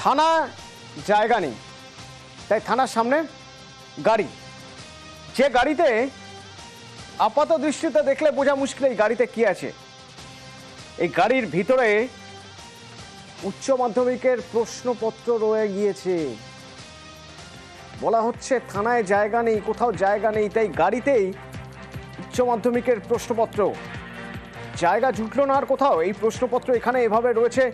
থানা জায়গা নেই, তাই থানার সামনে গাড়ি, যে গাড়িতে আপাত দৃষ্টিতে দেখলে বোঝা মুশকিল এই গাড়িতে কি আছে। এই গাড়ির ভিতরে উচ্চ মাধ্যমিকের প্রশ্নপত্র রয়ে গিয়েছে। বলা হচ্ছে থানায় জায়গা নেই, কোথাও জায়গা নেই, তাই গাড়িতেই উচ্চ মাধ্যমিকের প্রশ্নপত্র। জায়গা জুটলো না আর কোথাও, এই প্রশ্নপত্র এখানে এভাবে রয়েছে।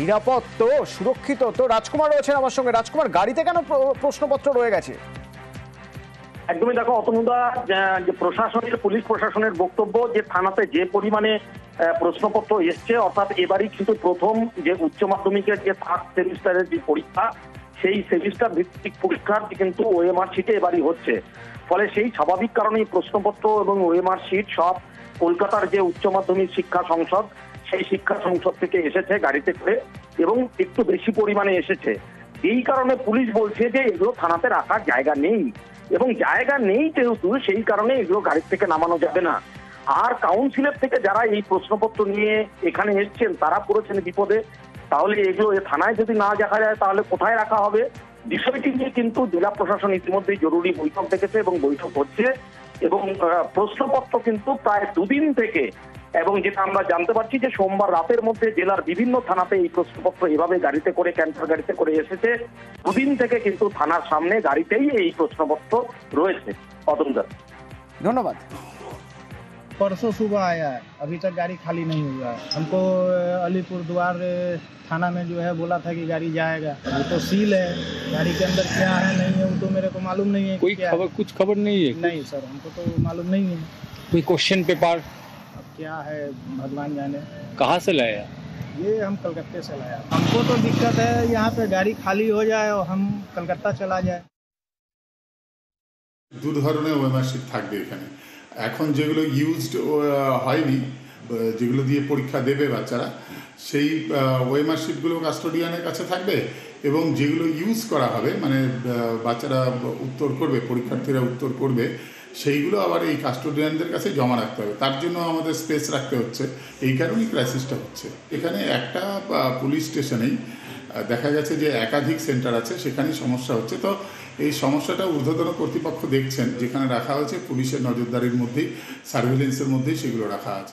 নিরাপদ তো, সুরক্ষিত তো। রাজকুমার রয়েছেন আমার সঙ্গে। রাজকুমার, গাড়িতে কেন প্রশ্নপত্র রয়ে গেছে? একদমই দেখো অতনুদা, যে প্রশাসনের পুলিশ প্রশাসনের বক্তব্য যে থানাতে যে পরিমাণে প্রশ্নপত্র এসছে, অর্থাৎ এবারই কিন্তু প্রথম যে উচ্চ মাধ্যমিকের যে থার্ড সেমিস্টারের যে পরীক্ষা, সেই সেমিস্টার ভিত্তিক পরীক্ষার কিন্তু ওএমআর শিটে এবারই হচ্ছে। ফলে সেই স্বাভাবিক কারণেই প্রশ্নপত্র এবং ওএমআর শিট সব কলকাতার যে উচ্চ মাধ্যমিক শিক্ষা সংসদ, সেই শিক্ষা সংসদ থেকে এসেছে গাড়িতে করে, এবং একটু বেশি পরিমাণে এসেছে। এই কারণে পুলিশ বলছে যে এগুলো থানাতে রাখার জায়গা নেই, এবং জায়গা নেই যেহেতু সেই কারণে এগুলো গাড়ি থেকে নামানো যাবে না। আর কাউন্সিলের থেকে যারা এই প্রশ্নপত্র নিয়ে এখানে এসছেন তারা পড়েছেন বিপদে। তাহলে এগুলো থানায় যদি না দেখা যায় তাহলে কোথায় রাখা হবে? বিষয়টি নিয়ে কিন্তু জেলা প্রশাসন ইতিমধ্যেই জরুরি বৈঠক ডেকেছে এবং বৈঠক হচ্ছে, এবং প্রশ্নপত্র কিন্তু প্রায় দুদিন থেকে, এবং যেটা আমরা জানতে পারছি যে সোমবার রাতের মধ্যে জেলার বিভিন্ন থানাতে এই প্রশ্নপত্র এভাবে গাড়িতে করে, ক্যান্টার গাড়িতে করে এসেছে। দুদিন থেকে কিন্তু থানার সামনে গাড়িতেই এই প্রশ্নপত্র রয়েছে। অতনুদা, ধন্যবাদ। परसों सुबह आया है, अभी तक गाड़ी खाली नहीं हुआ है। हमको अलीपुर द्वार थाना में जो है बोला था कि गाड़ी जाएगा, वो तो सील है। गाड़ी के अंदर क्या है नहीं है वो तो मेरे को मालूम नहीं है। कोई खबर, कुछ खबर नहीं है? नहीं सर, हमको तो मालूम नहीं है। कोई क्वेश्चन पेपर? अब क्या है भगवान जाने। कहाँ से लाया? ये हम कलकत्ते से लाया। हमको तो दिक्कत है यहाँ पे गाड़ी खाली हो जाए और हम कलकत्ता चला जाए। দু ধরনের ওএমআর শিট থাকবে এখানে। এখন যেগুলো ইউজড হয়নি, যেগুলো দিয়ে পরীক্ষা দেবে বাচ্চারা, সেই ওএমআর শিটগুলো কাস্টোডিয়ানের কাছে থাকবে, এবং যেগুলো ইউজ করা হবে মানে বাচ্চারা উত্তর করবে, পরীক্ষার্থীরা উত্তর করবে, সেইগুলো আবার এই কাস্টোডিয়ানদের কাছে জমা রাখতে হবে। তার জন্য আমাদের স্পেস রাখতে হচ্ছে, এই কারণেই ক্রাইসিসটা হচ্ছে। এখানে একটা পুলিশ স্টেশনেই দেখা গেছে যে একাধিক সেন্টার আছে, সেখানেই সমস্যা হচ্ছে। তো এই সমস্যাটা ঊর্ধ্বতন কর্তৃপক্ষ দেখছেন, যেখানে রাখা হয়েছে পুলিশের নজরদারির মধ্যেই, সার্ভিলেন্সের মধ্যেই সেগুলো রাখা আছে।